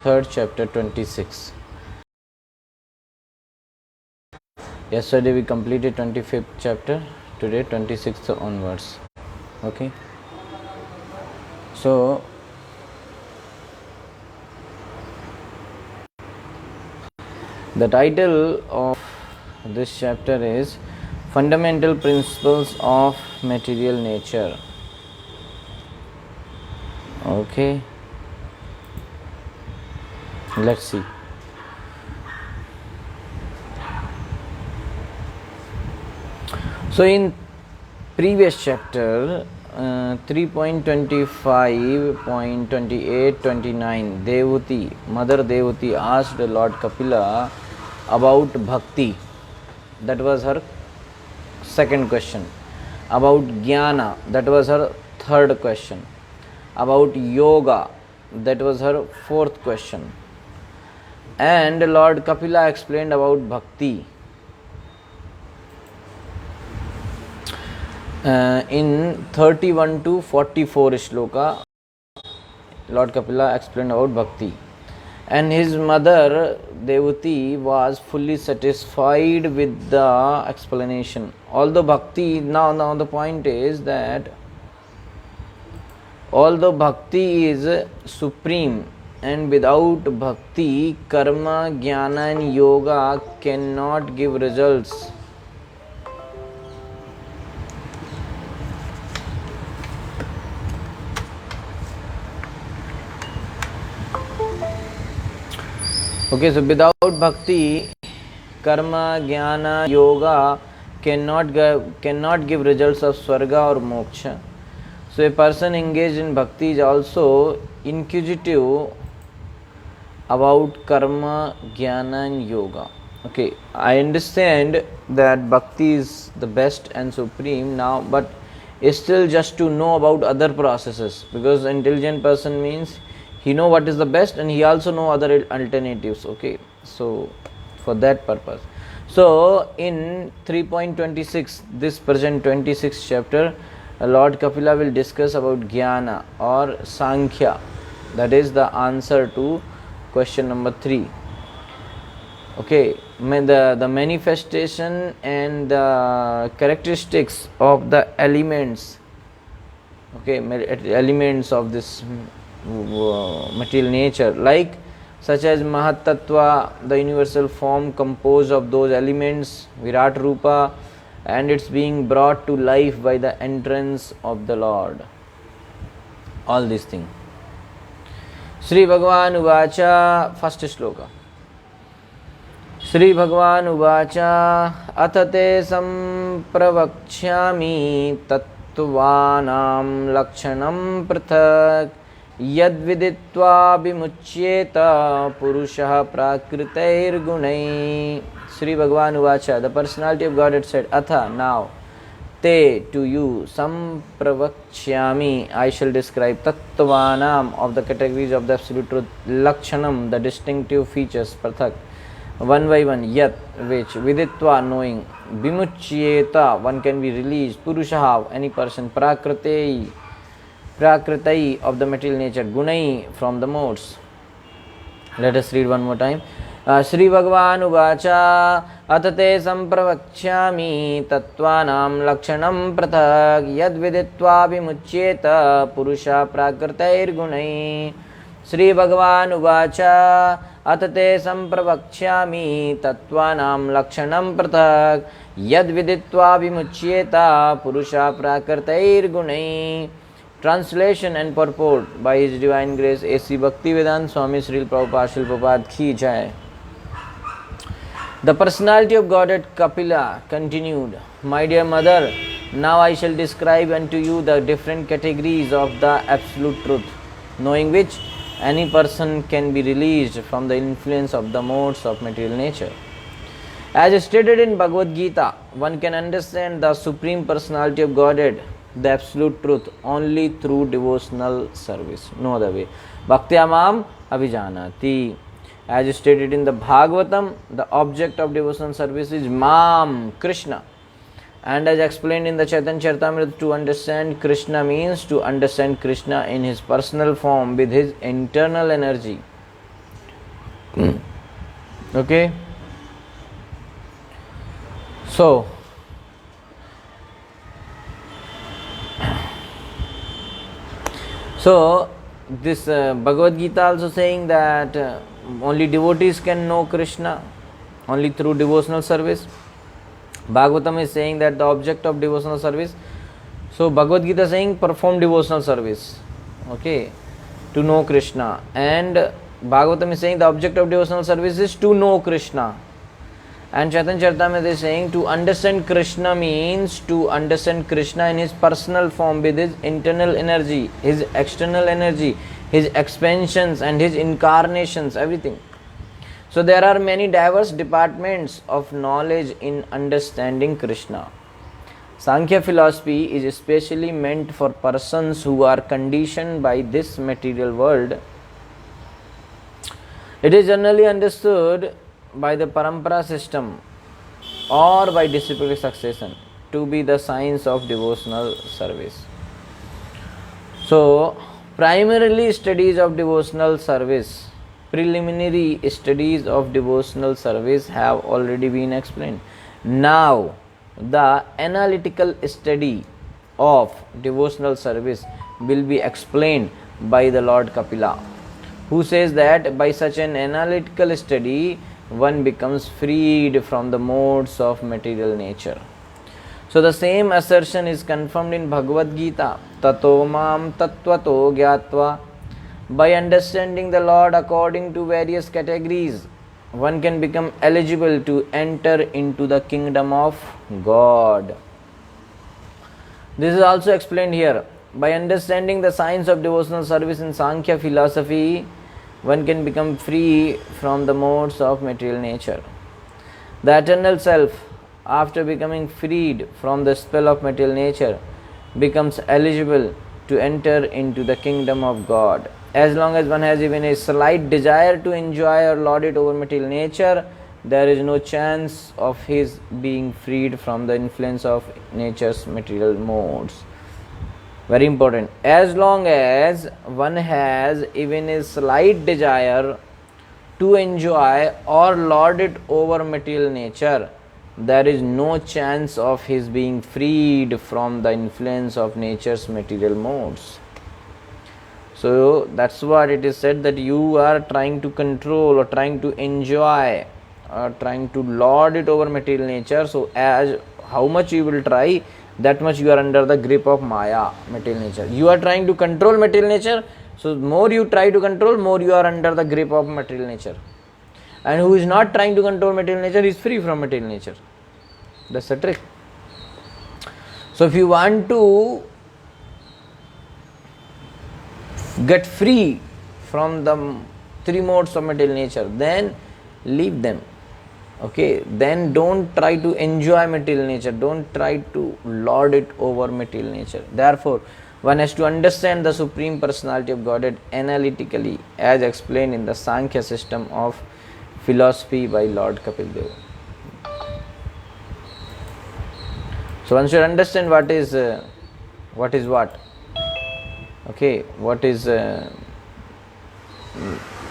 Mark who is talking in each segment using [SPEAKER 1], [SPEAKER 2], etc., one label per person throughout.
[SPEAKER 1] 3rd chapter 26. Yesterday we completed 25th chapter, today 26th onwards. Okay, so the title of this chapter is Fundamental Principles of Material Nature. Okay, let's see. So in previous chapter 3.25.28, 29, Devuti, Mother Devuti asked Lord Kapila about bhakti. That was her second question. About jnana, that was her third question. About yoga, that was her fourth question. And Lord Kapila explained about bhakti. In 31 to 44 shloka, Lord Kapila explained about bhakti. And his mother Devuti was fully satisfied with the explanation. Although bhakti, now the point is that although bhakti is supreme, and without bhakti, karma, jnana and yoga cannot give results. Okay, so without bhakti, karma, jnana, yoga cannot give results of swarga or moksha. So a person engaged in bhakti is also inquisitive about karma, jnana and yoga. Okay, I understand that bhakti is the best and supreme now, but it's still just to know about other processes, because intelligent person means he know what is the best and he also know other alternatives. Okay, so for that purpose. So in 3.26, this present 26th chapter, Lord Kapila will discuss about jnana or sankhya. That is the answer to question number 3. Okay, the manifestation and the characteristics of the elements. Okay, elements of this material nature, like such as Mahat Tattva, the universal form composed of those elements, Virat Rupa, and it's being brought to life by the entrance of the Lord. All these things. Sri Bhagavan Uvacha, first shloka. Sri Bhagavan Uvacha, Atate sampravakshami tattvanam lakshanam prathak yadviditva vimuchyeta purushah prakritair gunai. Sri Bhagavan Uvacha, the personality of Godhead said, Atha, now, te, to you, sampravakshami, I shall describe, tattvanam, of the categories of the absolute truth, lakshanam, the distinctive features, prathak, one by one, yat, which, viditva, knowing, vimuchyeta, one can be released, purushaha, any person, prakritai, of the material nature, gunai, from the modes. Let us read one more time. Sri Bhagavan Uvacha, Atate sampravakshami tattvanam lakshanam prathak yadviditva vimuchyeta purusha prakritair gunai. Sri Bhagavan Uvacha, Atate sampravakshami tattvanam lakshanam prathak yadviditva vimuchyeta purusha prakritair gunai. Translation and purport by His Divine Grace A.C. Bhaktivedanta Swami Srila Prabhupada Srila Prabhupada Ki Jai. The personality of Godhead Kapila continued, My dear mother, now I shall describe unto you the different categories of the absolute truth, knowing which any person can be released from the influence of the modes of material nature. As stated in Bhagavad Gita, one can understand the Supreme Personality of Godhead, the absolute truth, only through devotional service, no other way. Bhaktyamam abhijanati. As stated in the Bhagavatam, the object of devotional service is Mam, Krishna. And as explained in the Chaitanya Charitamrita, to understand Krishna means to understand Krishna in his personal form with his internal energy. Okay, so this Bhagavad Gita also saying that only devotees can know Krishna only through devotional service. Bhagavatam is saying that the object of devotional service. So Bhagavad Gita is saying perform devotional service, okay, to know Krishna, and Bhagavatam is saying the object of devotional service is to know Krishna. And Chaitanya Charitamrita is saying to understand Krishna means to understand Krishna in his personal form with his internal energy, his external energy, his expansions and his incarnations, everything. So there are many diverse departments of knowledge in understanding Krishna. Sankhya philosophy is especially meant for persons who are conditioned by this material world. It is generally understood by the parampara system or by disciplic succession to be the science of devotional service. So, primarily studies of devotional service, preliminary studies of devotional service have already been explained. Now, the analytical study of devotional service will be explained by the Lord Kapila, who says that by such an analytical study, one becomes freed from the modes of material nature. So the same assertion is confirmed in Bhagavad Gita. Tato mam tattvato gyatva. By understanding the Lord according to various categories, one can become eligible to enter into the kingdom of God. This is also explained here. By understanding the science of devotional service in Sankhya philosophy, one can become free from the modes of material nature. The eternal self, after becoming freed from the spell of material nature, becomes eligible to enter into the kingdom of God. As long as one has even a slight desire to enjoy or lord it over material nature, there is no chance of his being freed from the influence of nature's material modes. Very important. As long as one has even a slight desire to enjoy or lord it over material nature, there is no chance of his being freed from the influence of nature's material modes. So that's what it is said, that you are trying to control or trying to enjoy or trying to lord it over material nature. So as how much you will try, that much you are under the grip of Maya, material nature. You are trying to control material nature, so more you try to control, more you are under the grip of material nature. And who is not trying to control material nature is free from material nature. That's the trick. So if you want to get free from the three modes of material nature, then leave them. Okay, then don't try to enjoy material nature, don't try to lord it over material nature. Therefore, one has to understand the Supreme Personality of Godhead analytically, as explained in the Sankhya system of philosophy by Lord Kapil Dev. So one should understand what is what. Okay, what is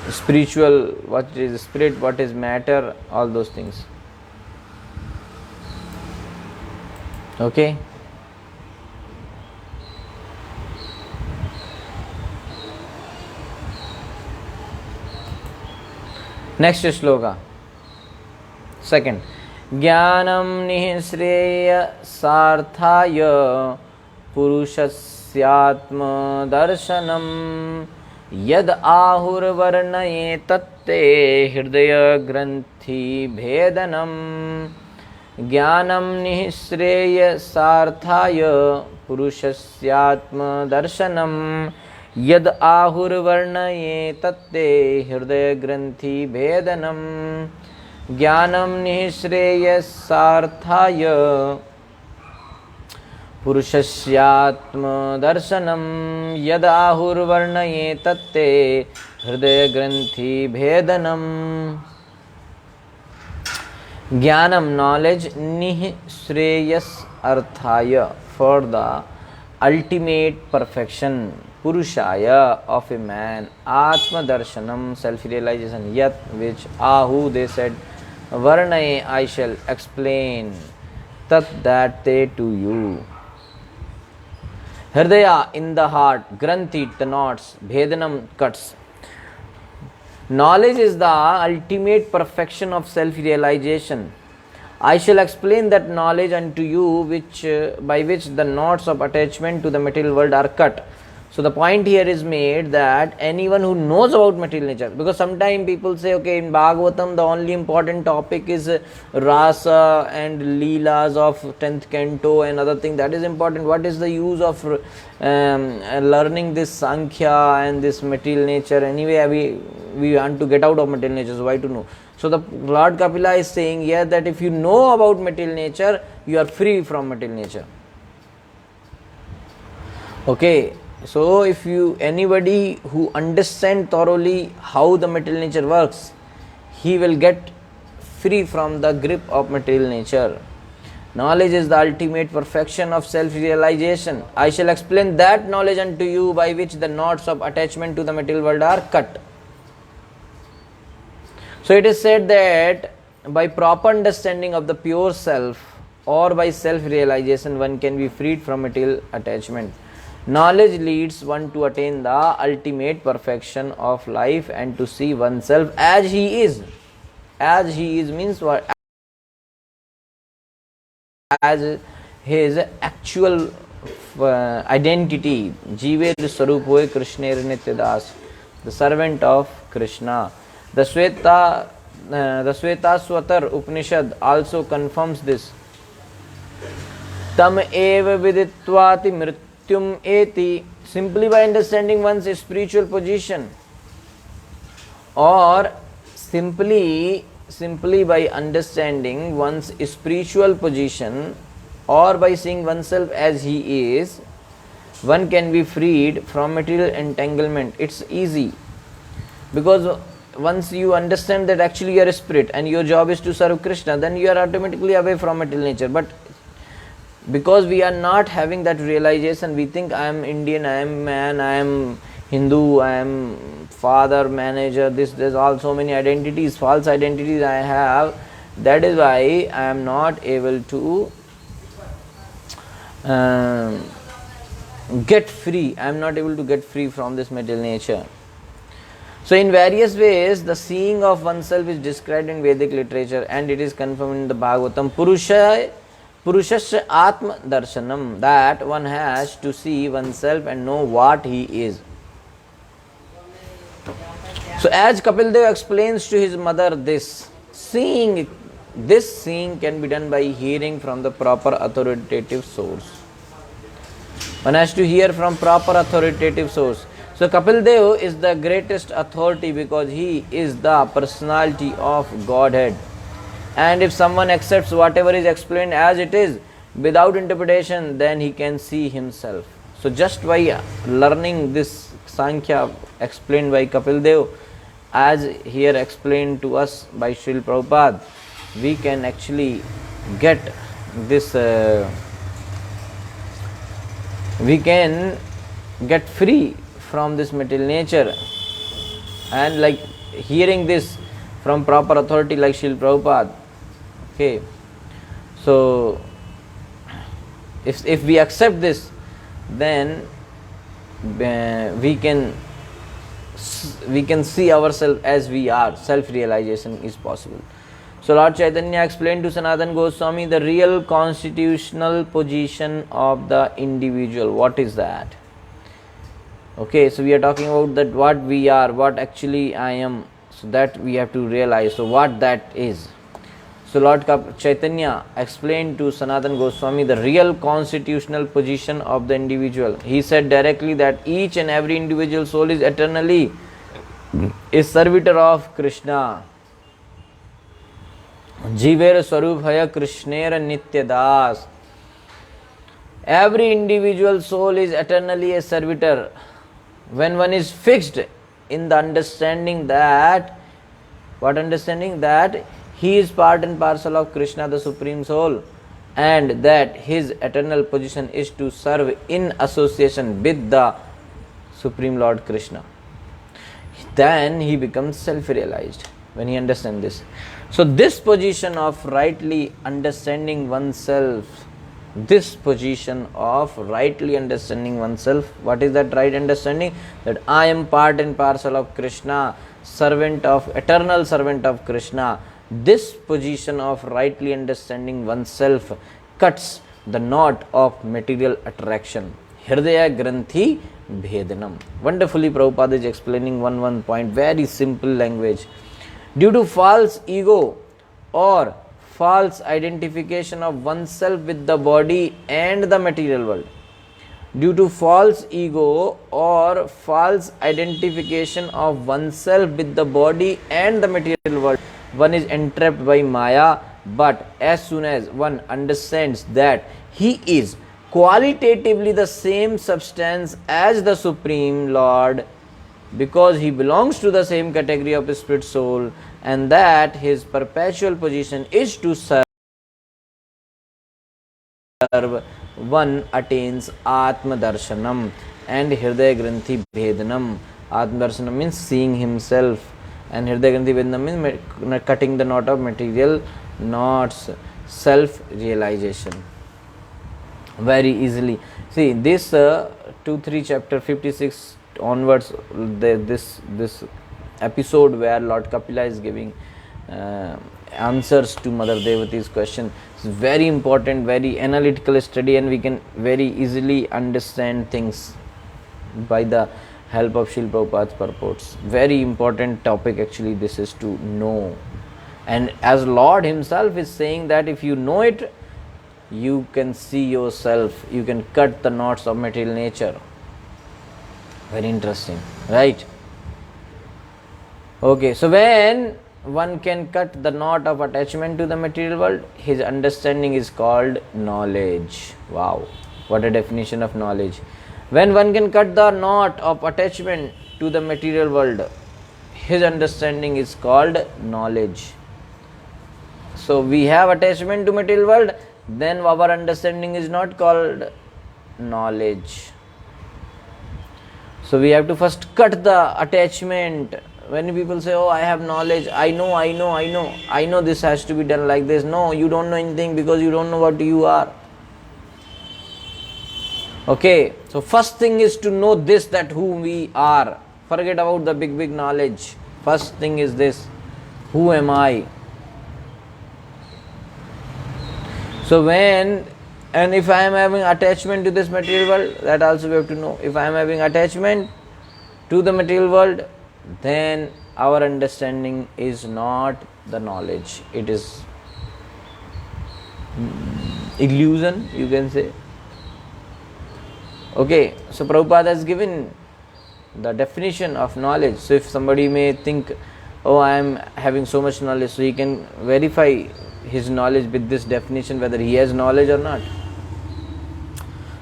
[SPEAKER 1] spiritual, what is spirit, what is matter, all those things. Okay. Next shloka. Second. Jnanam nihsreya sarthaya purushasyaatma darshanam यद आहुर्वर्णये तत्ते हृदय ग्रंथि भेदनम ज्ञानम निःश्रेय सार्थाय पुरुषस्यात्म दर्शनम यद आहुर्वर्णये तत्ते हृदय ग्रंथि भेदनम ज्ञानम निःश्रेय सार्थाय पुरुषस्यात्म दर्शनम यद आहुर्वर्णये तत्ते हृदय ग्रंथि भेदनम. ज्ञानम knowledge, निःश्रेयस अर्थाय for the ultimate perfection. Purushaya of a man, Atma Darshanam, self-realization, Yat, which Ahu, they said, Varnaye, I shall explain, Tat, that they to you. Hridaya, in the heart, Granthi, the knots, Bhedanam, cuts. Knowledge is the ultimate perfection of self-realization. I shall explain that knowledge unto you, which by which the knots of attachment to the material world are cut. So the point here is made that anyone who knows about material nature, because sometimes people say, okay, in Bhagavatam the only important topic is rasa and leelas of 10th canto and other thing, that is important. What is the use of learning this Sankhya and this material nature? Anyway, we want to get out of material nature, so why to know? So the Lord Kapila is saying here that if you know about material nature, you are free from material nature. Okay. So if anybody who understands thoroughly how the material nature works, he will get free from the grip of material nature. Knowledge is the ultimate perfection of self-realization. I shall explain that knowledge unto you, by which the knots of attachment to the material world are cut. So it is said that by proper understanding of the pure self, or by self-realization, one can be freed from material attachment. Knowledge leads one to attain the ultimate perfection of life and to see oneself as he is. As he is means what? As his actual identity. Jiver Swarupoe Krishner Nityadas, the servant of Krishna. The Sweta Swatar Upanishad also confirms this. Tam eva viditvati mrityum eti. Simply by understanding one's spiritual position, or simply by understanding one's spiritual position, or by seeing oneself as he is, one can be freed from material entanglement. It's easy, because once you understand that actually you are a spirit and your job is to serve Krishna, then you are automatically away from material nature. But because we are not having that realization, we think I am Indian, I am man, I am Hindu, I am father, manager, there's all so many identities, false identities I have. That is why I am not able to get free. I am not able to get free from this material nature. So in various ways, the seeing of oneself is described in Vedic literature, and it is confirmed in the Bhagavatam. Purushasya Atma Darshanam, that one has to see oneself and know what he is. So as Kapil Dev explains to his mother this seeing can be done by hearing from the proper authoritative source. One has to hear from proper authoritative source. So Kapil Dev is the greatest authority because he is the personality of Godhead. And if someone accepts whatever is explained as it is, without interpretation, then he can see himself. So just by learning this Sankhya explained by Kapil Dev, as here explained to us by Srila Prabhupada, we can actually get this, we can get free from this material nature. And like hearing this from proper authority like Srila Prabhupada. Okay, so if we accept this, then we can see ourselves as we are. Self-realization is possible. So Lord Chaitanya explained to Sanatana Goswami the real constitutional position of the individual. What is that? Okay, so we are talking about that what we are, what actually I am. So that we have to realize. So what that is. So Lord Chaitanya explained to Sanatana Goswami the real constitutional position of the individual. He said directly that each and every individual soul is eternally a servitor of Krishna. Jiver Swarupaya Krishnera Nityadas. Every individual soul is eternally a servitor. When one is fixed in the understanding that, what understanding? That he is part and parcel of Krishna, the Supreme Soul, and that his eternal position is to serve in association with the Supreme Lord Krishna. Then he becomes self-realized when he understands this. So this position of rightly understanding oneself, what is that right understanding? That I am part and parcel of Krishna, eternal servant of Krishna. This position of rightly understanding oneself cuts the knot of material attraction. Hridaya Granthi Bhedanam. Wonderfully Prabhupada is explaining one point, very simple language. Due to false ego or false identification of oneself with the body and the material world. Due to false ego or false identification of oneself with the body and the material world, one is entrapped by Maya. But as soon as one understands that he is qualitatively the same substance as the Supreme Lord, because he belongs to the same category of spirit soul, and that his perpetual position is to serve, one attains Atma Darshanam and Hridaya Granthi Bhedanam. Atma Darshanam means seeing himself, and Hridaya Granthi Bhedanam means cutting the knot of material knots, self-realization. Very easily. See, this 2-3 chapter 56 onwards, this episode where Lord Kapila is giving answers to Mother Devati's question is very important, very analytical study, and we can very easily understand things by the help of Srila Prabhupada's purports. Very important topic actually this is to know. And as Lord himself is saying that if you know it, you can see yourself, you can cut the knots of material nature. Very interesting, right? Okay, so when one can cut the knot of attachment to the material world, his understanding is called knowledge. Wow, what a definition of knowledge. When one can cut the knot of attachment to the material world, his understanding is called knowledge. So we have attachment to material world, then our understanding is not called knowledge. So we have to first cut the attachment. When people say, oh, I have knowledge, I know this has to be done like this. No, you don't know anything because you don't know what you are. Okay, so first thing is to know this, that who we are. Forget about the big knowledge. First thing is this, who am I? So and if I am having attachment to this material world, that also we have to know. If I am having attachment to the material world, then our understanding is not the knowledge. It is illusion, you can say. Okay, so Prabhupada has given the definition of knowledge. So if somebody may think, oh, I am having so much knowledge, so he can verify his knowledge with this definition, whether he has knowledge or not.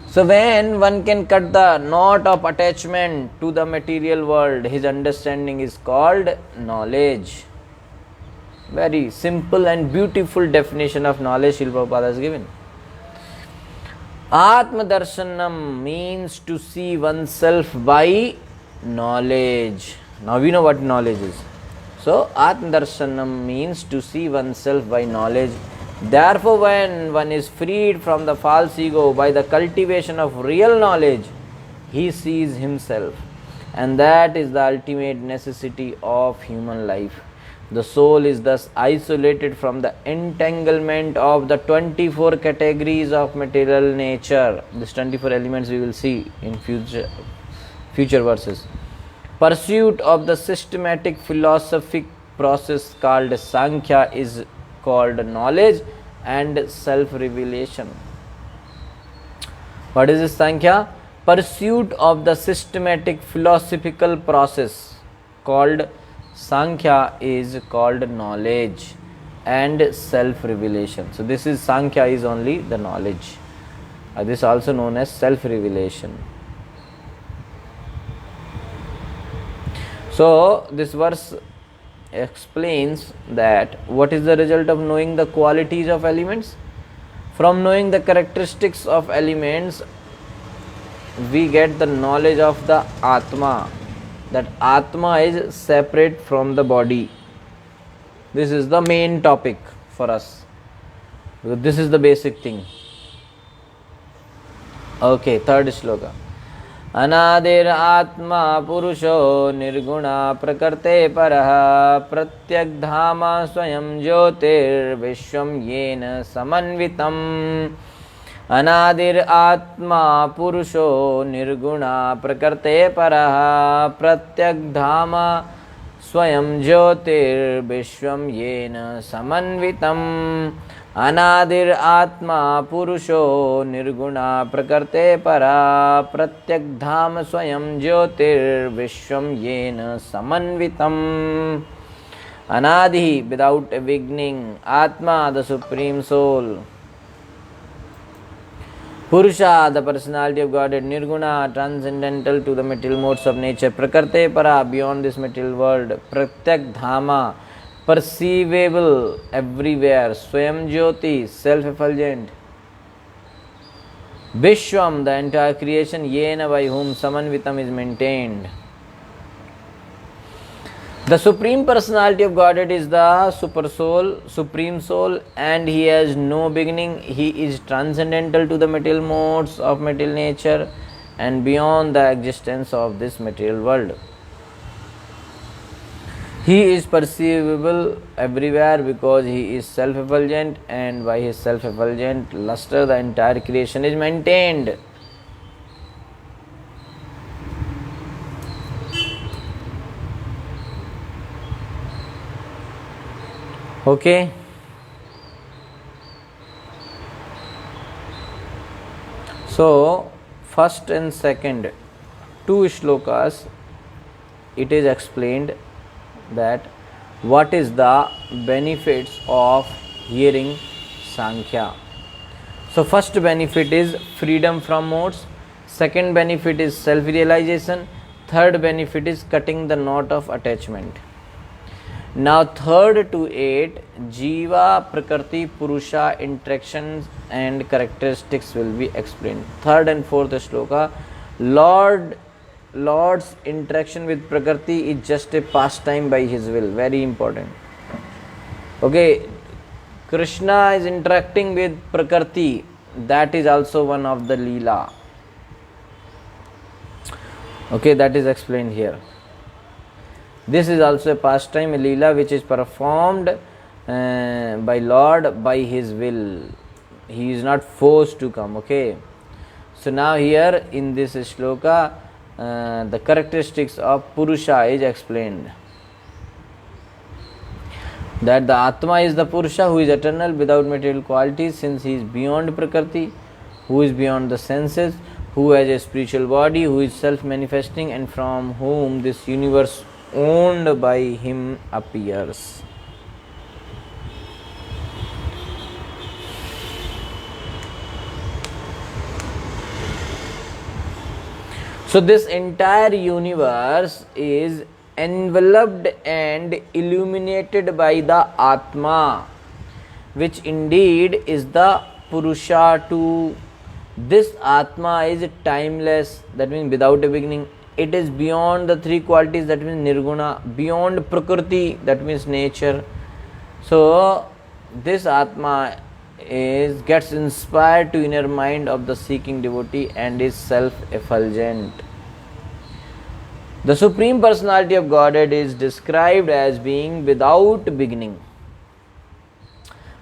[SPEAKER 1] So when one can cut the knot of attachment to the material world, his understanding is called knowledge. Very simple and beautiful definition of knowledge Srila Prabhupada has given. Atma Darshanam means to see oneself by knowledge. Now we know what knowledge is. So Atma Darshanam means to see oneself by knowledge. Therefore, when one is freed from the false ego by the cultivation of real knowledge, he sees himself, and that is the ultimate necessity of human life. The soul is thus isolated from the entanglement of the 24 categories of material nature. These 24 elements we will see in future verses. Pursuit of the systematic philosophic process called Sankhya is called knowledge and self-revelation. What is this Sankhya? Pursuit of the systematic philosophical process called Sankhya is called knowledge and self-revelation. So this is Sankhya is only the knowledge. This is also known as self-revelation. So this verse explains that what is the result of knowing the qualities of elements. From knowing the characteristics of elements, we get the knowledge of the Atma, that Atma is separate from the body. This is the main topic for us, because this is the basic thing. Okay, third shloka. अनादिर आत्मा पुरुषो निर्गुणा प्रकृते परः प्रत्यग्धामा स्वयं ज्योतिर्विश्वं येन समन्वितम् अनादिर आत्मा पुरुषो निर्गुणा प्रकृते परः प्रत्यग्धामा स्वयं ज्योतिर्विश्वं येन समन्वितम् अनादिर आत्मा पुरुषो निर्गुणा प्रकृते परा प्रत्यग्धाम स्वयं ज्योतिर्विश्वं येन समन्वितम् अनादि without a beginning, Atma the supreme soul, Purusha the personality of Godhead, Nirguna transcendental to the material modes of nature, Prakrite para beyond this material world, Pratyak Dhama perceivable everywhere, Swayam Jyoti self-effulgent, Vishwam the entire creation, Yena by whom Samanvitam is maintained. The Supreme Personality of Godhead is the Super Soul, Supreme Soul, and He has no beginning. He is transcendental to the material modes of material nature and beyond the existence of this material world. He is perceivable everywhere because He is self-effulgent, and by His self-effulgent luster the entire creation is maintained. Okay. So, first and second two shlokas, it is explained that what is the benefits of hearing Sankhya. So, first benefit is freedom from modes, second benefit is self-realization, third benefit is cutting the knot of attachment. Now, third to 8, Jiva, Prakriti, Purusha, interactions and characteristics will be explained. Third and fourth shloka, Lord's interaction with Prakriti is just a pastime by His will. Very important. Okay, Krishna is interacting with Prakriti. That is also one of the Leela. Okay, that is explained here. This is also a pastime, a Leela, which is performed by Lord by His will. He is not forced to come. Okay. So now here in this shloka, the characteristics of Purusha is explained. That the Atma is the Purusha who is eternal without material qualities, since he is beyond Prakriti, who is beyond the senses, who has a spiritual body, who is self-manifesting, and from whom this universe owned by Him appears. So this entire universe is enveloped and illuminated by the Atma, which indeed is the Purusha too. This Atma is timeless, that means without a beginning. It is beyond the three qualities, that means Nirguna, beyond Prakriti, that means nature. So this Atma gets inspired to inner mind of the seeking devotee and is self-effulgent. The Supreme Personality of Godhead is described as being without beginning.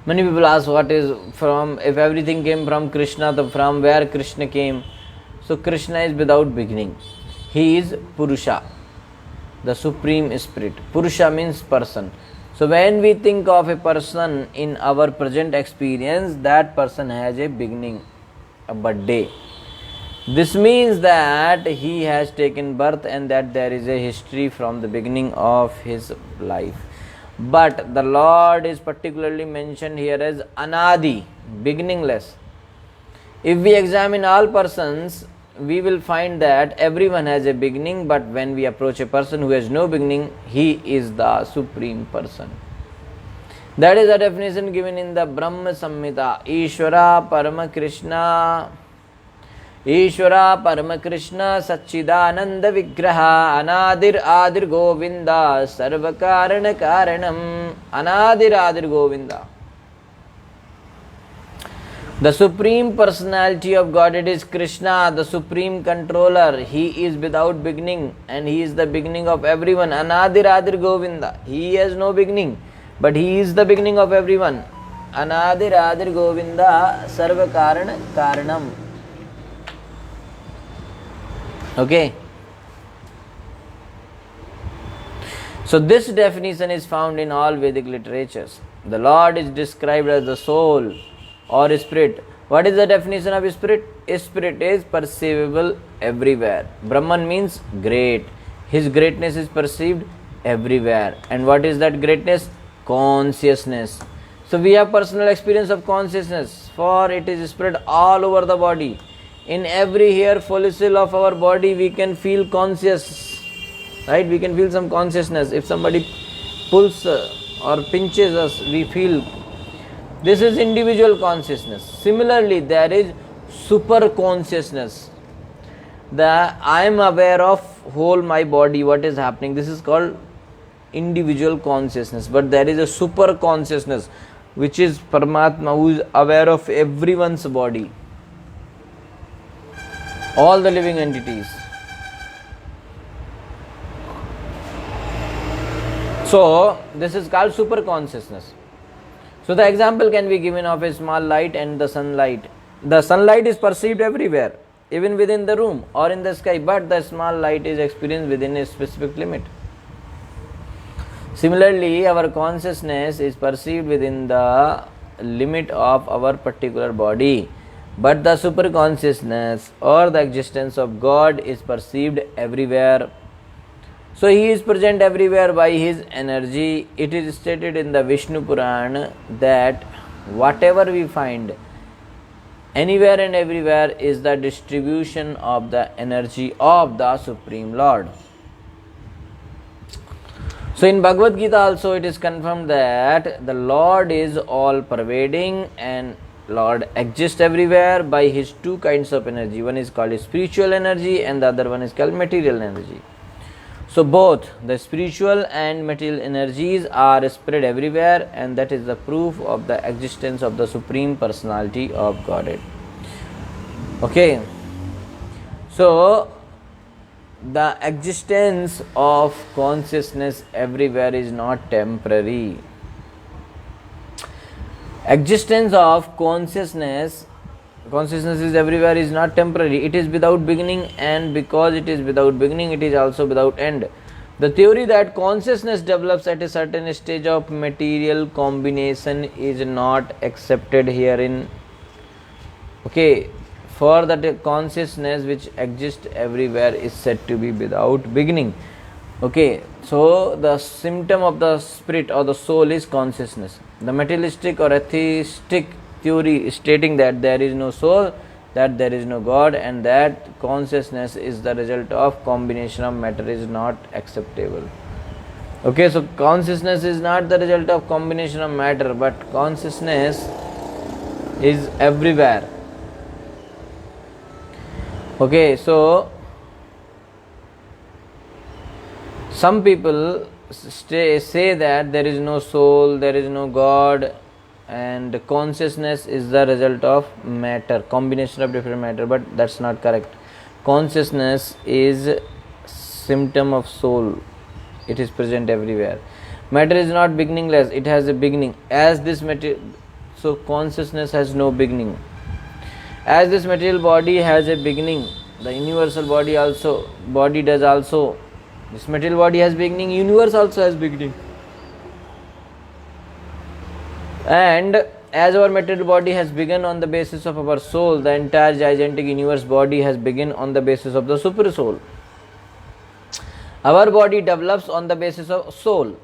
[SPEAKER 1] Many people ask, what is from, if everything came from Krishna, then from where Krishna came? So Krishna is without beginning. He is Purusha, the Supreme Spirit. Purusha means person. So when we think of a person in our present experience, that person has a beginning, a birthday. This means that he has taken birth and that there is a history from the beginning of his life. But the Lord is particularly mentioned here as Anadi, beginningless. If we examine all persons, we will find that everyone has a beginning, but when we approach a person who has no beginning, he is the Supreme Person. That is the definition given in the Brahma Samhita. Ishvara Parama Krishna ईश्वरा परम कृष्ण सच्चिदानंद विग्रह अनादिर आदिर गोविंदा सर्व कारण कारणम अनादिर आदिर Govinda. The Supreme Personality of Godhead is Krishna, the Supreme Controller. He is without beginning and He is the beginning of everyone. Anadir Adir Govinda. He has no beginning, but He is the beginning of everyone. Anadir Adir Govinda Sarva Karana Karanam. Okay. So this definition is found in all Vedic literatures. The Lord is described as the soul or spirit. What is the definition of spirit? Spirit is perceivable everywhere. Brahman means great. His greatness is perceived everywhere. And what is that greatness? Consciousness. So we have personal experience of consciousness, for it is spread all over the body. In every hair follicle of our body we can feel conscious, right? We can feel some consciousness. If somebody pulls or pinches us, we feel. This is individual consciousness. Similarly, there is super consciousness. I am aware of whole my body, what is happening. This is called individual consciousness. But there is a super consciousness, which is Paramatma, who is aware of everyone's body, all the living entities. So this is called super consciousness. So the example can be given of a small light and the sunlight. The sunlight is perceived everywhere, even within the room or in the sky, but the small light is experienced within a specific limit. Similarly, our consciousness is perceived within the limit of our particular body, but the super consciousness or the existence of God is perceived everywhere. So He is present everywhere by His energy. It is stated in the Vishnu Puran that whatever we find anywhere and everywhere is the distribution of the energy of the Supreme Lord. So in Bhagavad Gita also it is confirmed that the Lord is all pervading and Lord exists everywhere by His two kinds of energy. One is called spiritual energy and the other one is called material energy. So both the spiritual and material energies are spread everywhere, and that is the proof of the existence of the Supreme Personality of Godhead. Okay. So the existence of consciousness everywhere is not temporary. Existence of consciousness is everywhere is not temporary. It is without beginning, and because it is without beginning, it is also without end. The theory that consciousness develops at a certain stage of material combination is not accepted herein. Okay, for that consciousness which exists everywhere is said to be without beginning. Okay, so the symptom of the spirit or the soul is consciousness. The materialistic or atheistic theory stating that there is no soul, that there is no God, and that consciousness is the result of combination of matter is not acceptable. Okay, so consciousness is not the result of combination of matter, but consciousness is everywhere. Okay, so some people say that there is no soul, there is no God, and consciousness is the result of matter, combination of different matter, but that's not correct. Consciousness is symptom of soul. It is present everywhere. Matter is not beginningless, it has a beginning. As this material, so consciousness has no beginning. As this material body has a beginning, the universal body does also. This material body has beginning, universe also has beginning. And as our material body has begun on the basis of our soul, the entire gigantic universe body has begun on the basis of the super soul. Our body develops on the basis of soul.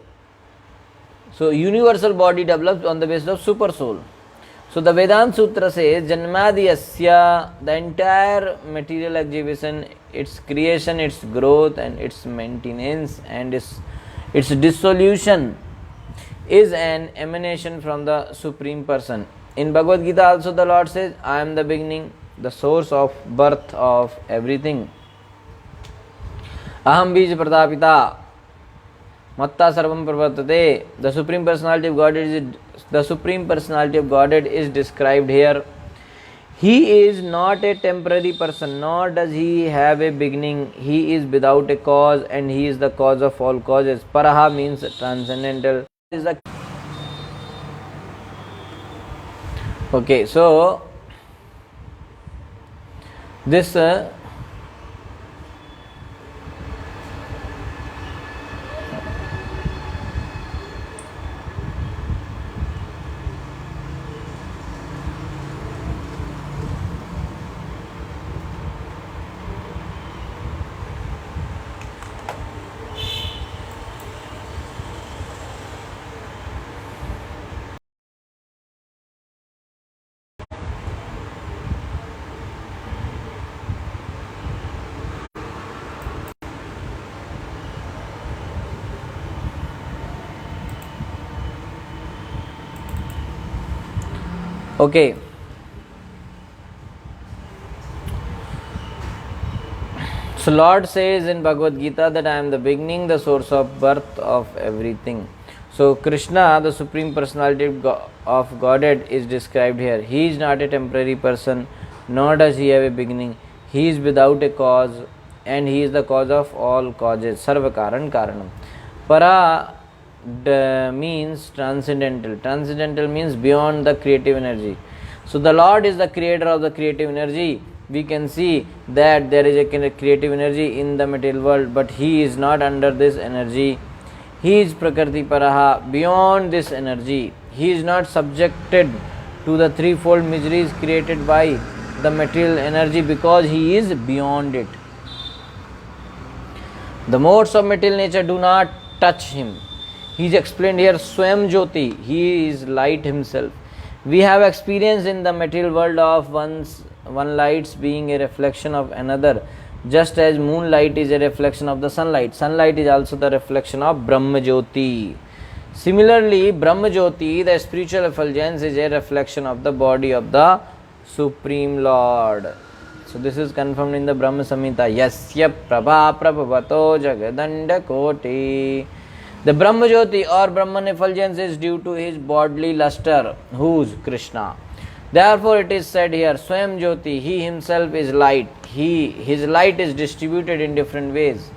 [SPEAKER 1] So universal body develops on the basis of super soul. So the Vedanta Sutra says, Janmadiyasya, the entire material exhibition, its creation, its growth and its maintenance and its dissolution is an emanation from the Supreme Person. In Bhagavad Gita also the Lord says, I am the beginning. the source of birth of everything. Aham bij pratapita matta sarvam pravartate. The Supreme Personality of Godhead is described here. He is not a temporary person, nor does he have a beginning. He is without a cause, and he is the cause of all causes. Paraha means transcendental. Okay, so this okay. So Lord says in Bhagavad Gita that I am the beginning, the source of birth of everything. So Krishna, the Supreme Personality of Godhead, is described here. He is not a temporary person, nor does he have a beginning. He is without a cause, and he is the cause of all causes. Sarva Karan Karanam. Para means transcendental. Transcendental means beyond the creative energy. So the Lord is the creator of the creative energy. We can see that there is a creative energy in the material world, but he is not under this energy. He is Prakriti Paraha, beyond this energy. He is not subjected to the threefold miseries created by the material energy because he is beyond it. The modes of material nature do not touch him. He is explained here Swayam Jyoti. He is light himself. We have experience in the material world of one light being a reflection of another, just as moonlight is a reflection of the sunlight. Sunlight is also the reflection of Brahma Jyoti. Similarly, Brahma Jyoti, the spiritual effulgence, is a reflection of the body of the Supreme Lord. So this is confirmed in the Brahma Samhita. Yasya Prabha Prabhavato Jagadanda Koti. The Brahma Jyoti or Brahman effulgence is due to his bodily luster. Whose? Krishna. Therefore it is said here, Swayam Jyoti, he himself is light. His light is distributed in different ways.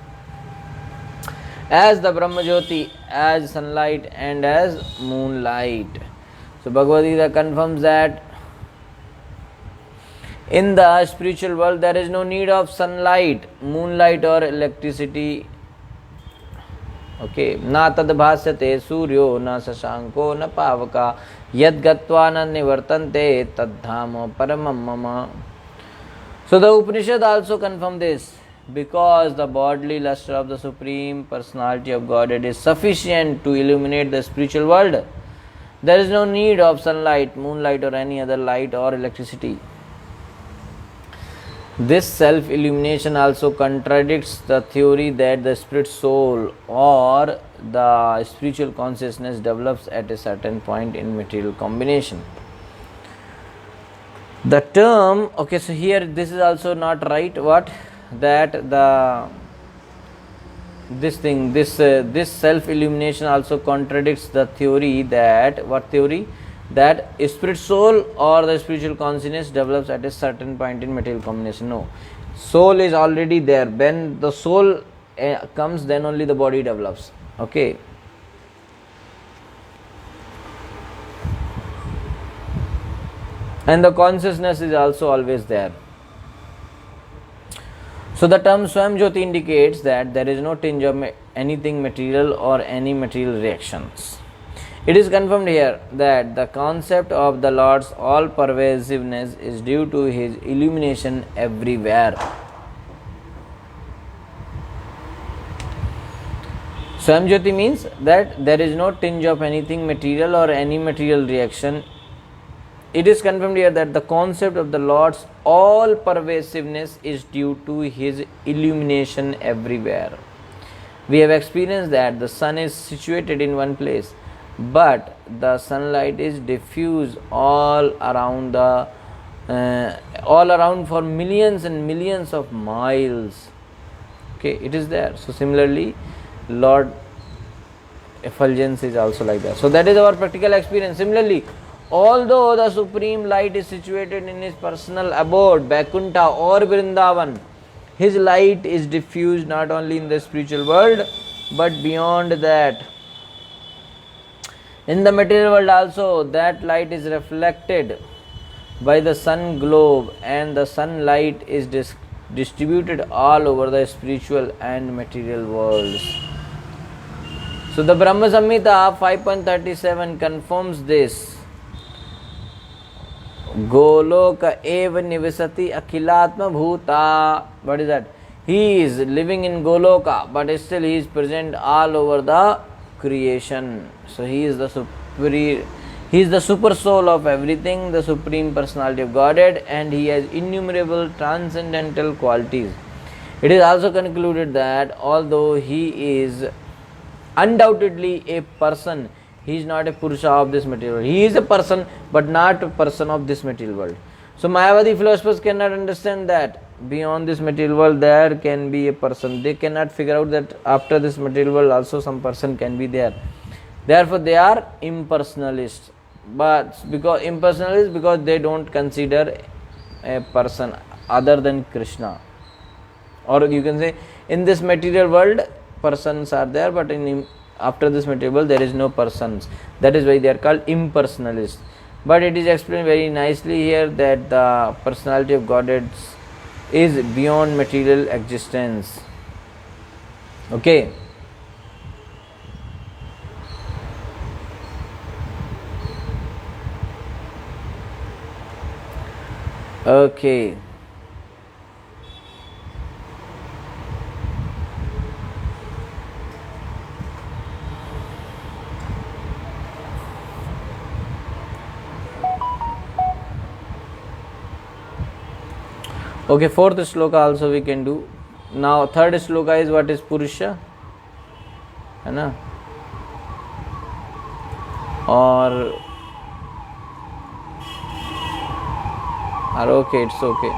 [SPEAKER 1] As the Brahma Jyoti, as sunlight and as moonlight. So Bhagavad Gita confirms that in the spiritual world there is no need of sunlight, moonlight or electricity. Okay, na tad bhasyate suryo na sasanko na pavaka yad gatva na nivartante tad dhamo paramam mama. So the Upanishad also confirm this, because the bodily luster of the Supreme Personality of Godhead is sufficient to illuminate the spiritual world. There is no need of sunlight, moonlight or any other light or electricity. This self-illumination also contradicts the theory that the spirit soul or the spiritual consciousness develops at a certain point in material combination. The term, okay, so here this is also not right. What? That this self-illumination also contradicts the theory that, what theory? That spirit soul or the spiritual consciousness develops at a certain point in material combination. No, soul is already there. When the soul comes, then only the body develops. Okay. And the consciousness is also always there. So the term Swayam Jyoti indicates that there is no tinge of anything material or any material reactions. It is confirmed here that the concept of the Lord's all-pervasiveness is due to his illumination everywhere. Swayam Jyoti means that there is no tinge of anything material or any material reaction. It is confirmed here that the concept of the Lord's all-pervasiveness is due to his illumination everywhere. We have experienced that the sun is situated in one place, but the sunlight is diffused all around the all around for millions and millions of miles. Okay, it is there. So similarly, Lord effulgence is also like that. So that is our practical experience. Similarly, although the supreme light is situated in his personal abode, Vaikuntha or Vrindavan, his light is diffused not only in the spiritual world but beyond that. In the material world also, that light is reflected by the sun globe, and the sunlight is distributed all over the spiritual and material worlds. So the Brahma Samhita 5.37 confirms this. Goloka eva nivasati akhilatma bhuta. What is that? He is living in Goloka, but still he is present all over the creation. So he is the he is the super soul of everything, the supreme personality of Godhead, and he has innumerable transcendental qualities. It is also concluded that although he is undoubtedly a person, he is not a Purusha of this material world. He is a person, but not a person of this material world. So Mayavadi philosophers cannot understand that beyond this material world there can be a person. They cannot figure out that after this material world also some person can be there. Therefore they are impersonalists. But because impersonalists, because they don't consider a person other than Krishna. Or you can say in this material world persons are there, but after this material world there is no persons. That is why they are called impersonalists. But it is explained very nicely here that the personality of Godhead is beyond material existence. Okay. Okay. Okay, fourth shloka also we can do. Now third shloka is what is Purusha, है ना? और okay, it's okay.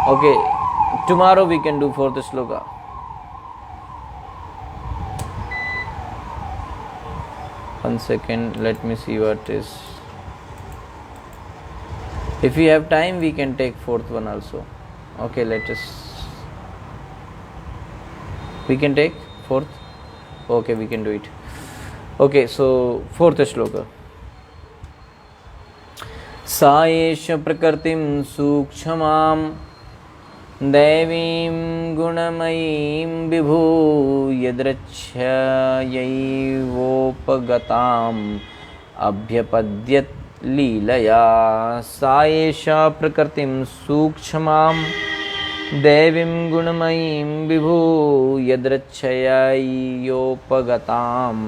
[SPEAKER 1] Okay, tomorrow we can do fourth shloka. One second, let me see what is. If we have time, we can take fourth one also. Okay, let us. We can take fourth. Okay, we can do it. Okay, so fourth shloka. सायेष प्रकृतिं सूक्ष्मां दैवीं गुणमयीं विभू यदृच्छयैवोपगताम् अभ्यपद्यत लीलया. सायेष प्रकृतिं सूक्ष्मां दैवीं गुणमयीं विभू यदृच्छयैवोपगताम्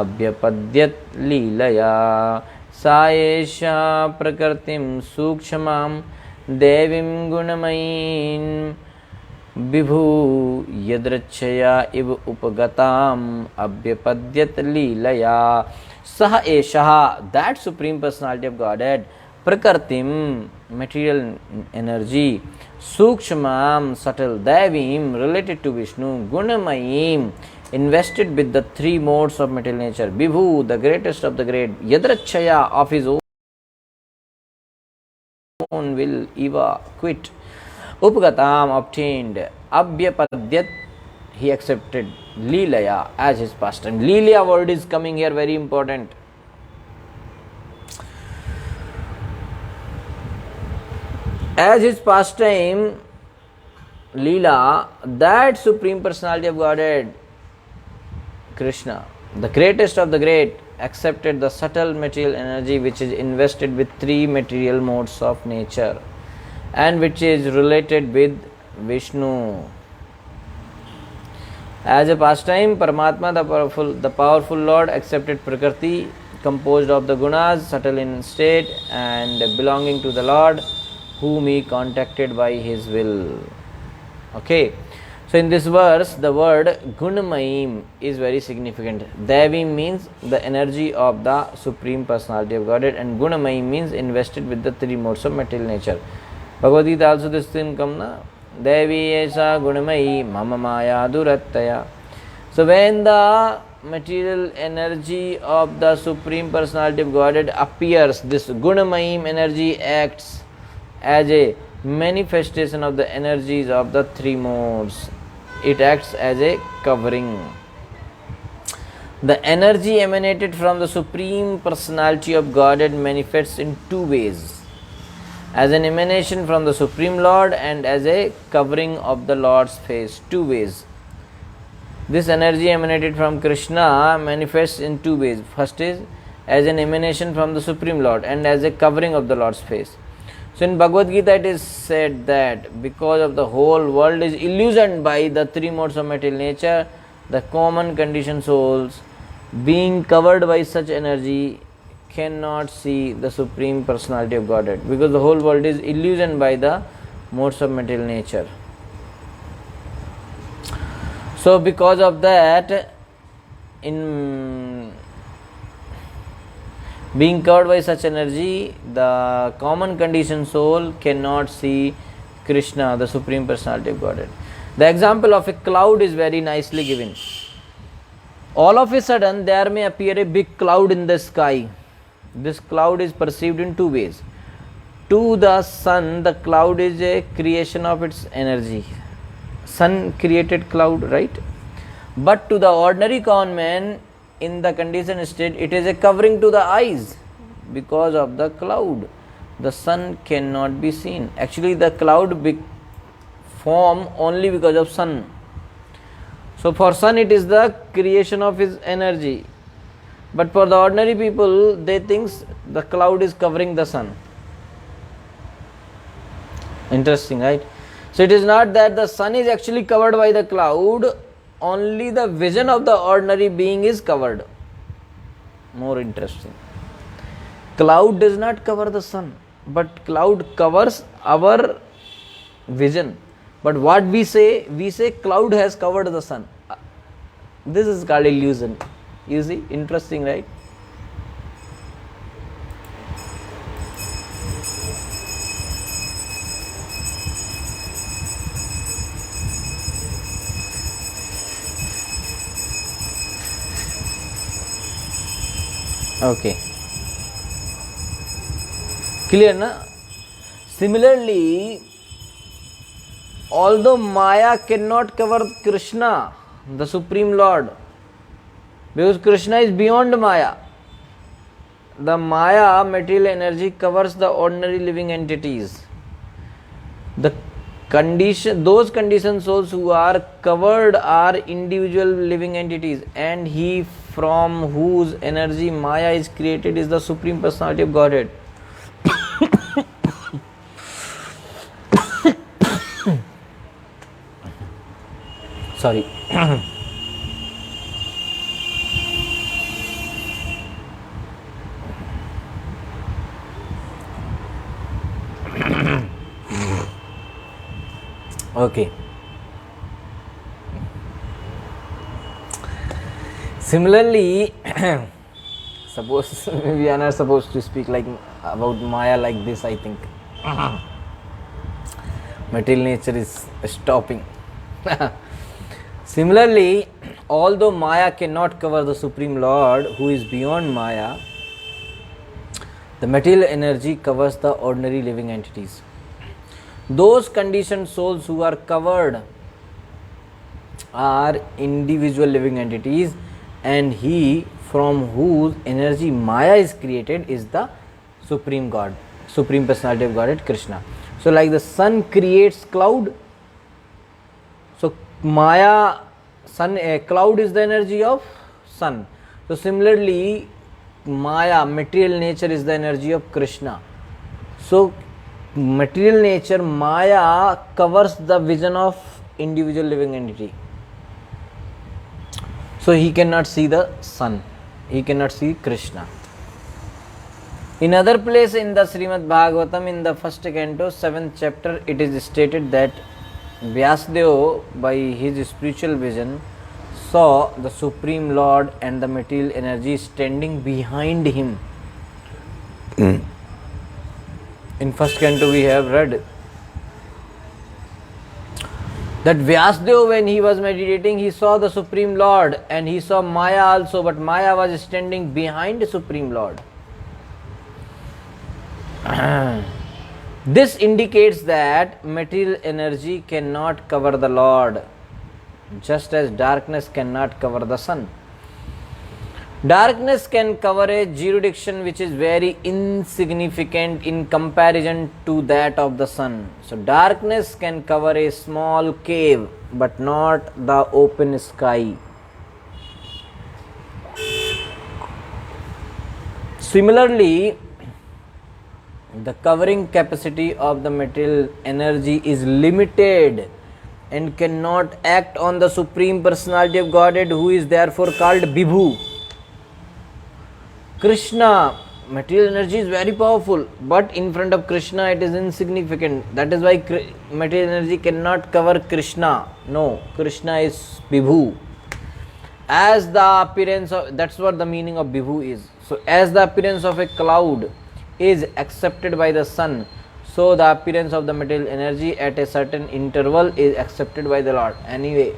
[SPEAKER 1] अभ्यपद्यत लीलया. सायेषा प्रकृतिं सूक्ष्मां दैवीं गुणमयीं विभू यदृच्छया इव उपगताम् अभ्यपद्यत लीलया. सह एषः, that supreme personality of Godhead, prakritim, material energy, sukshmam, subtle, daivim, related to Vishnu, gunamayim, invested with the three modes of material nature, Vibhu, the greatest of the great, Yadrachaya, of his own will, Eva, quit, Upagatam, obtained, Abhyapadyat, he accepted, Leelaya, as his pastime. Leela word is coming here, very important. As his pastime, Leela, that supreme personality of Godhead, Krishna, the greatest of the great, accepted the subtle material energy which is invested with three material modes of nature and which is related with Vishnu. As a pastime, Paramatma, the powerful Lord, accepted Prakriti, composed of the gunas, subtle in state and belonging to the Lord, whom he contacted by his will. Okay. So in this verse, the word Gunmayim is very significant. Devi means the energy of the Supreme Personality of Godhead, and Gunamayim means invested with the three modes of material nature. Bhagavad Gita also this thing come na, Devi Esha Gunamayi Mama Maya Durattaya. So when the material energy of the Supreme Personality of Godhead appears, this Gunamayim energy acts as a manifestation of the energies of the three modes. It acts as a covering. The energy emanated from the Supreme Personality of Godhead manifests in two ways: as an emanation from the Supreme Lord and as a covering of the Lord's face. Two ways. This energy emanated from Krishna manifests in two ways. First is as an emanation from the Supreme Lord and as a covering of the Lord's face. So in Bhagavad Gita it is said that because of the whole world is illusioned by the three modes of material nature, the common conditioned souls, being covered by such energy, cannot see the Supreme Personality of Godhead, because the whole world is illusioned by the modes of material nature. So because of that, in being covered by such energy, the common conditioned soul cannot see Krishna, the Supreme Personality of Godhead. The example of a cloud is very nicely given. All of a sudden there may appear a big cloud in the sky. This cloud is perceived in two ways. To the sun, the cloud is a creation of its energy. Sun created cloud, right? But to the ordinary common man, in the conditioned state, it is a covering to the eyes because of the cloud. The sun cannot be seen. Actually, the cloud form only because of sun. So for sun, it is the creation of his energy. But for the ordinary people, they think the cloud is covering the sun. Interesting, right? So it is not that the sun is actually covered by the cloud, only the vision of the ordinary being is covered. More interesting. Cloud does not cover the sun, but cloud covers our vision. But what we say cloud has covered the sun. This is called illusion. You see, interesting, right? Okay. Clear, na? Similarly, although Maya cannot cover Krishna, the Supreme Lord, because Krishna is beyond Maya, the Maya material energy covers the ordinary living entities. Those conditioned souls who are covered are individual living entities, and he from whose energy Maya is created is the Supreme Personality of Godhead. Sorry. Okay. Similarly, suppose we are not supposed to speak like about Maya like this, I think. Material nature is stopping. Similarly, although Maya cannot cover the Supreme Lord who is beyond Maya, the material energy covers the ordinary living entities. Those conditioned souls who are covered are individual living entities, and he from whose energy Maya is created is the Supreme God, Supreme Personality of Godhead, Krishna. So like the sun creates cloud, so Maya, sun, cloud is the energy of sun. So similarly, Maya, material nature, is the energy of Krishna. So material nature, Maya, covers the vision of individual living entity. So he cannot see the sun, he cannot see Krishna. In other place in the Srimad Bhagavatam, in the first canto, 7th chapter, it is stated that Vyasadeva, by his spiritual vision, saw the Supreme Lord and the material energy standing behind him. In first canto we have read that Vyasadeva, when he was meditating, he saw the Supreme Lord and he saw Maya also, but Maya was standing behind the Supreme Lord. This indicates that material energy cannot cover the Lord, just as darkness cannot cover the sun. Darkness can cover a jurisdiction which is very insignificant in comparison to that of the sun. So darkness can cover a small cave but not the open sky. Similarly, the covering capacity of the material energy is limited and cannot act on the Supreme Personality of Godhead, who is therefore called Vibhu. Krishna, material energy is very powerful, but in front of Krishna it is insignificant. That is why material energy cannot cover Krishna. No, Krishna is Vibhu. As the appearance of, that's what the meaning of Vibhu is. So as the appearance of a cloud is accepted by the sun, so the appearance of the material energy at a certain interval is accepted by the Lord. Anyway,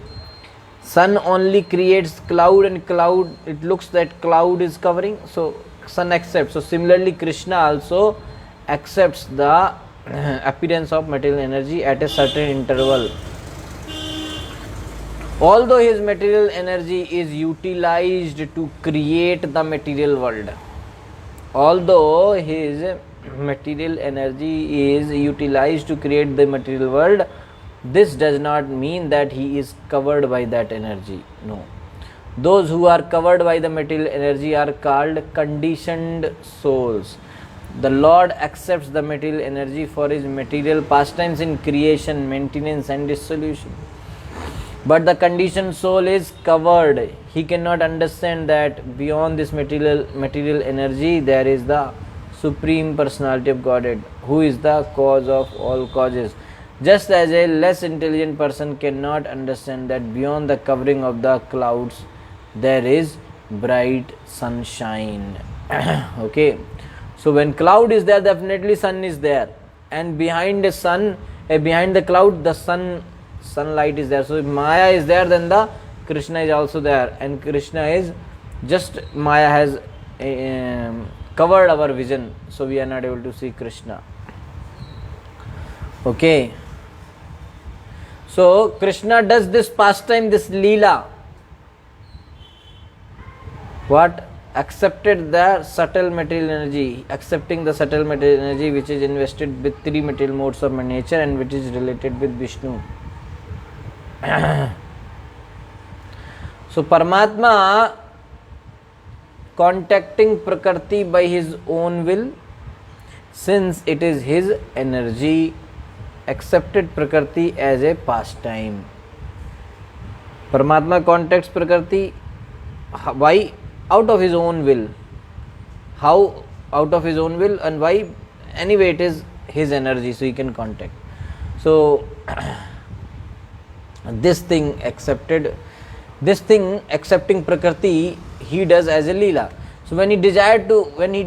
[SPEAKER 1] sun only creates cloud, and cloud, it looks that cloud is covering, so sun accepts. So similarly, Krishna also accepts the appearance of material energy at a certain interval. Although his material energy is utilized to create the material world, although his material energy is utilized to create the material world, this does not mean that he is covered by that energy. No. Those who are covered by the material energy are called conditioned souls. The Lord accepts the material energy for his material pastimes in creation, maintenance and dissolution. But the conditioned soul is covered. He cannot understand that beyond this material energy there is the Supreme Personality of Godhead, who is the cause of all causes. Just as a less intelligent person cannot understand that beyond the covering of the clouds there is bright sunshine. Okay, so when cloud is there, definitely sun is there, and behind the sun, behind the cloud, the sunlight is there. So if Maya is there, then the Krishna is also there, and Krishna is just, Maya has covered our vision, so we are not able to see Krishna. Okay, so Krishna does this pastime, this Leela. What? Accepted the subtle material energy, accepting the subtle material energy which is invested with three material modes of nature and which is related with Vishnu. So Paramatma contacting Prakriti by his own will, since it is his energy, accepted Prakriti as a pastime. Paramatma contacts Prakriti. Why? Out of his own will. How? Out of his own will, and why? Anyway, it is his energy, so he can contact. So this thing accepting Prakriti, he does as a Leela. So when he desired to, when he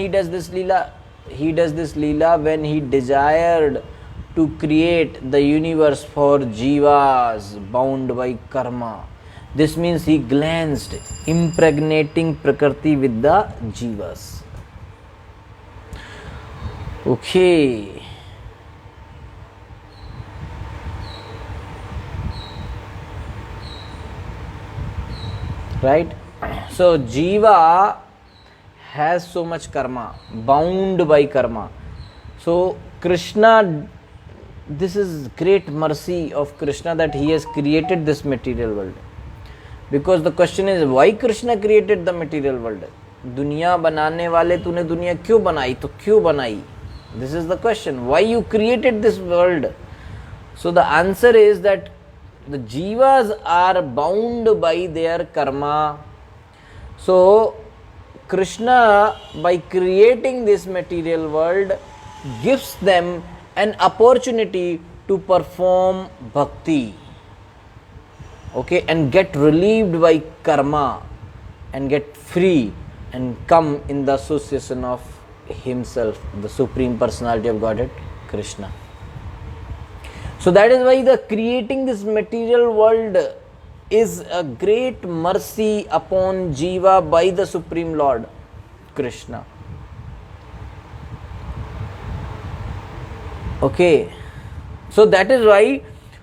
[SPEAKER 1] does this Leela when he desired to create the universe for jivas bound by karma. This means he glanced, impregnating Prakriti with the jivas. Okay. Right? So jiva has so much karma, bound by karma. So Krishna, this is great mercy of Krishna that he has created this material world. Because the question is, why Krishna created the material world? दुनिया बनाने वाले तूने दुनिया क्यों बनाई? तो क्यों बनाई? This is the question. Why you created this world? So the answer is that the jivas are bound by their karma. So Krishna, by creating this material world, gives them an opportunity to to perform bhakti, okay, and get relieved by karma and get free and come in the association of himself, the Supreme Personality of Godhead, Krishna. So that is why the creating this material world is a great mercy upon Jiva by the Supreme Lord, Krishna. Okay, so that is why,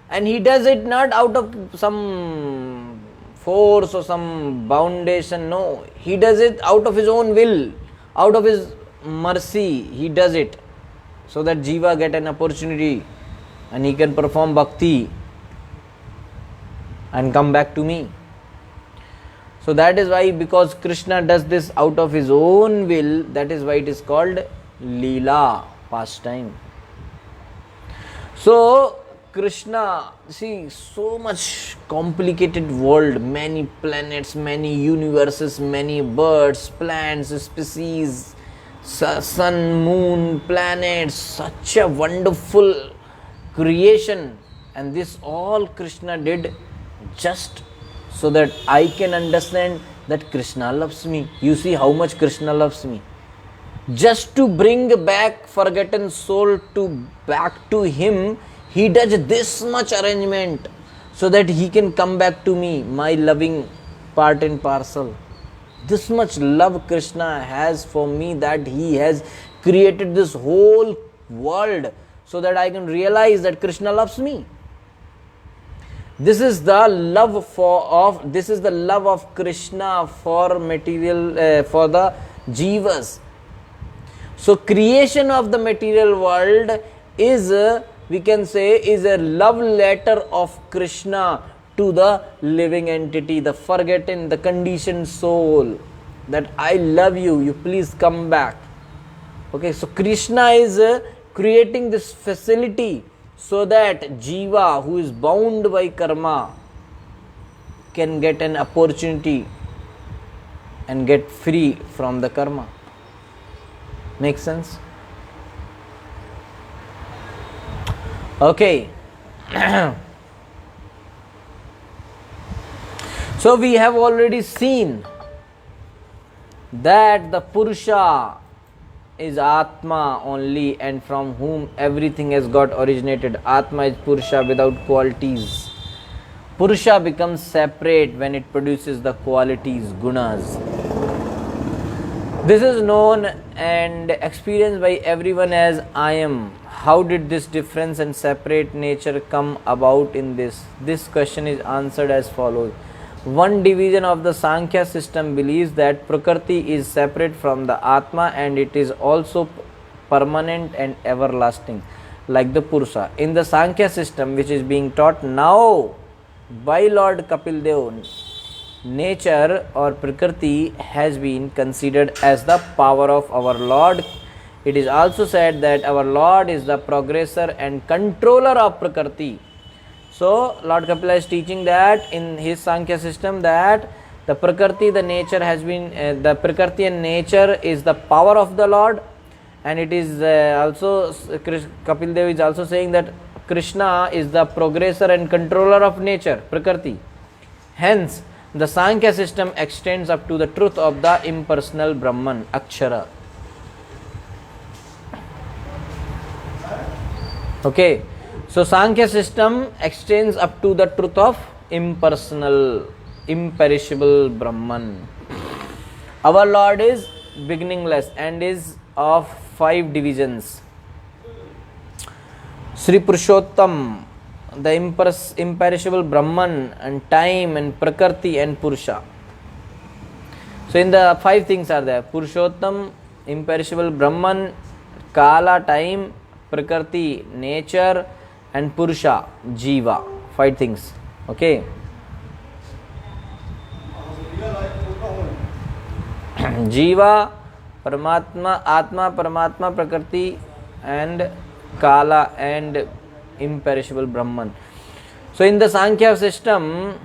[SPEAKER 1] and he does it not out of some force or some foundation, no, he does it out of his own will, out of his mercy, he does it, so that Jiva get an opportunity and he can perform bhakti and come back to me. So that is why, because Krishna does this out of his own will, that is why it is called Leela, pastime. So Krishna, see, so much complicated world, many planets, many universes, many birds, plants, species, sun, moon, planets, such a wonderful creation, and this all Krishna did just so that I can understand that Krishna loves me. You see how much Krishna loves me. Just to bring back forgotten soul back to him, he does this much arrangement so that he can come back to me, my loving part and parcel. This much love Krishna has for me, that he has created this whole world so that I can realize that Krishna loves me. This is the love of Krishna for material, for the jivas. So creation of the material world is, we can say, is a love letter of Krishna to the living entity, the forgotten, the conditioned soul, that I love you, you please come back. Okay, so Krishna is creating this facility so that Jiva, who is bound by karma, can get an opportunity and get free from the karma. Makes sense? Okay. So we have already seen that the Purusha is Atma only, and from whom everything has got originated. Atma is Purusha without qualities. Purusha becomes separate when it produces the qualities, gunas. This is known and experienced by everyone as I am. How did this difference and separate nature come about in this? This question is answered as follows. One division of the Sankhya system believes that Prakriti is separate from the Atma and it is also permanent and everlasting, like the Purusha. In the Sankhya system, which is being taught now by Lord Kapil Dev, nature or Prakriti has been considered as the power of our Lord. It is also said that our Lord is the progressor and controller of Prakriti. So Lord Kapila is teaching that in his Sankhya system that the Prakriti, the nature has been, the Prakriti and nature is the power of the Lord, and it is also, Kapil Dev is also saying that Krishna is the progressor and controller of nature, Prakriti. Hence, the Sankhya system extends up to the truth of the impersonal Brahman, Akshara. Okay, so Sankhya system extends up to the truth of impersonal, imperishable Brahman. Our Lord is beginningless and is of 5 divisions. Sri Purushottam, the imperishable Brahman, and time and Prakriti and Purusha. So in the 5 things are there: Purushottam, imperishable Brahman, Kala, time, Prakriti, nature, and Purusha, Jiva. 5 things. Okay. Jiva, Paramatma, Atma, Paramatma, Prakriti, and Kala, and imperishable Brahman. So in the Sankhya system,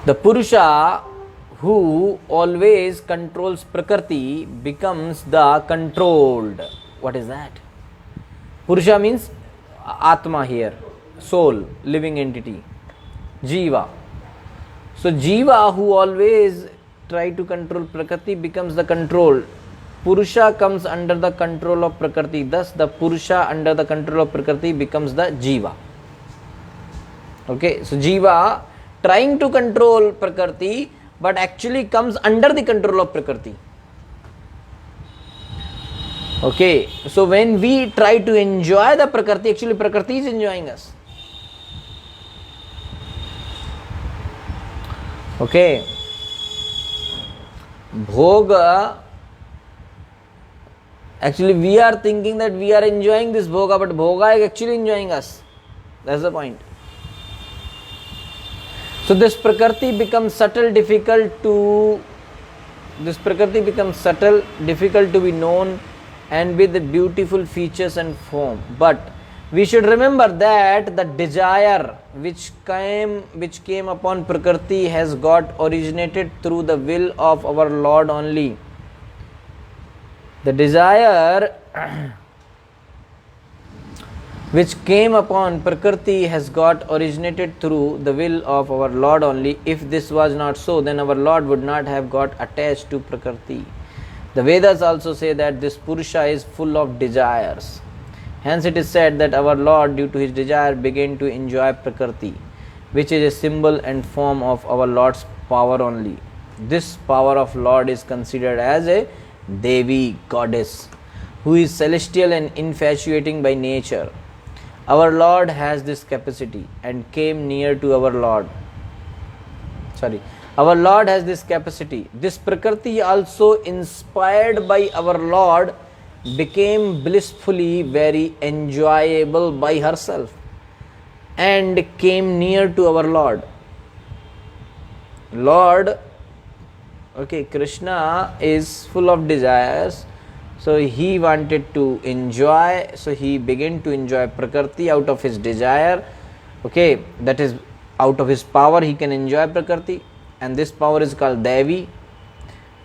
[SPEAKER 1] the Purusha, who always controls Prakriti, becomes the controlled. What is that? Purusha means Atma here, soul, living entity. Jiva. So Jiva, who always try to control Prakriti, becomes the control. Purusha comes under the control of Prakriti. Thus, the Purusha under the control of Prakriti becomes the Jiva. Okay, so Jiva trying to control Prakriti, but actually comes under the control of Prakriti. Okay, so when we try to enjoy the Prakriti, actually Prakriti is enjoying us. Okay, Bhoga, actually we are thinking that we are enjoying this Bhoga, but Bhoga is actually enjoying us. That's the point. So this Prakriti becomes subtle, difficult to be known, and with beautiful features and form. But we should remember that the desire which came upon Prakriti has got originated through the will of our Lord only. The desire which came upon Prakriti has got originated through the will of our Lord only. If this was not so, then our Lord would not have got attached to Prakriti. The Vedas also say that this Purusha is full of desires. Hence it is said that our Lord, due to his desire, began to enjoy Prakriti, which is a symbol and form of our Lord's power only. This power of Lord is considered as a Devi, goddess, who is celestial and infatuating by nature. Our Lord has this capacity and came near to our Lord. Our Lord has this capacity. This Prakriti, also inspired by our Lord, became blissfully very enjoyable by herself and came near to our Lord. Krishna is full of desires, so he wanted to enjoy, so he began to enjoy Prakriti out of his desire. Okay, that is out of his power he can enjoy Prakriti, and this power is called Devi,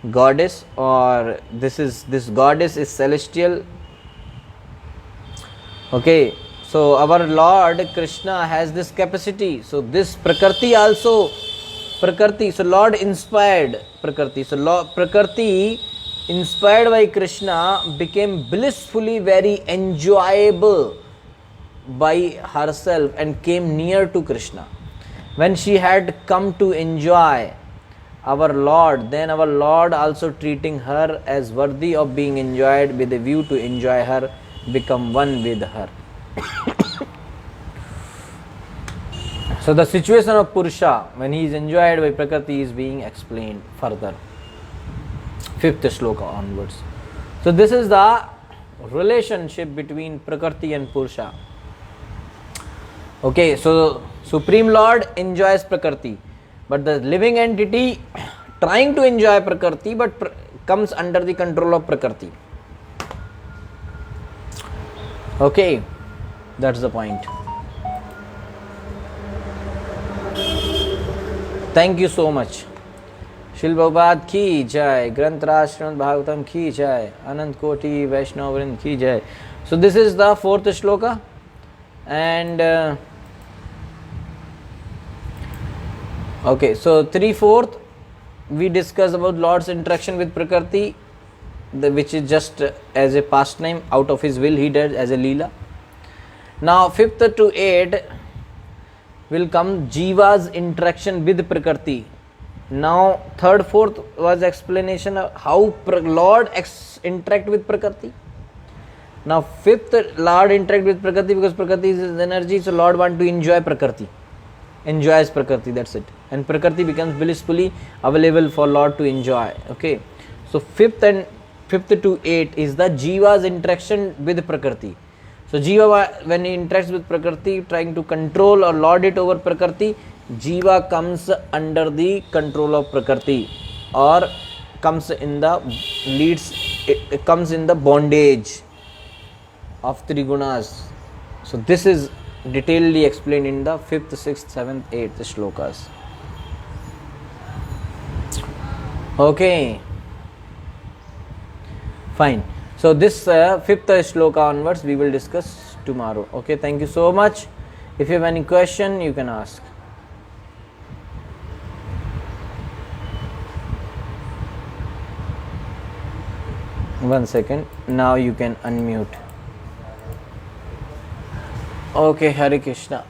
[SPEAKER 1] goddess, or this goddess is celestial. Okay, so our Lord Krishna has this capacity. So this Prakriti, so Lord inspired Prakriti. So Prakriti inspired by Krishna became blissfully very enjoyable by herself and came near to Krishna. When she had come to enjoy our Lord, then our Lord, also treating her as worthy of being enjoyed with a view to enjoy her, become one with her. So the situation of Purusha when he is enjoyed by Prakriti is being explained further. 5th shloka onwards. So this is the relationship between Prakriti and Purusha. Okay, so Supreme Lord enjoys Prakriti, but the living entity trying to enjoy Prakriti but comes under the control of Prakriti. Okay, that's the point. Thank you so much. Shil Prabhupada ki jai, Granth Srimad Bhagavatam ki jai, Anant Koti Vaishnava Vrind ki jai. So this is the 4th shloka, and okay, so 3/4 we discuss about Lord's interaction with Prakriti, which is just as a pastime, out of his will he did as a Leela. Now 5th to 8th will come Jiva's interaction with Prakriti. Now 3rd, 4th was explanation of how Lord interact with Prakriti. Now 5th, Lord interact with Prakriti because Prakriti is his energy, so Lord want to enjoy Prakriti. Enjoys Prakriti, that's it. And Prakriti becomes blissfully available for Lord to enjoy. Okay. So 5th to 8th is the Jiva's interaction with Prakriti. So Jiva, when he interacts with Prakriti, trying to control or lord it over Prakriti, Jiva comes under the control of Prakriti, or comes in the bondage of three gunas. So this is detailedly explained in the 5th, 6th, 7th, 8th shlokas. Okay, fine. So this 5th shloka onwards we will discuss tomorrow. Okay, thank you so much. If you have any question, you can ask. One second. Now you can unmute. Okay, Hare Krishna.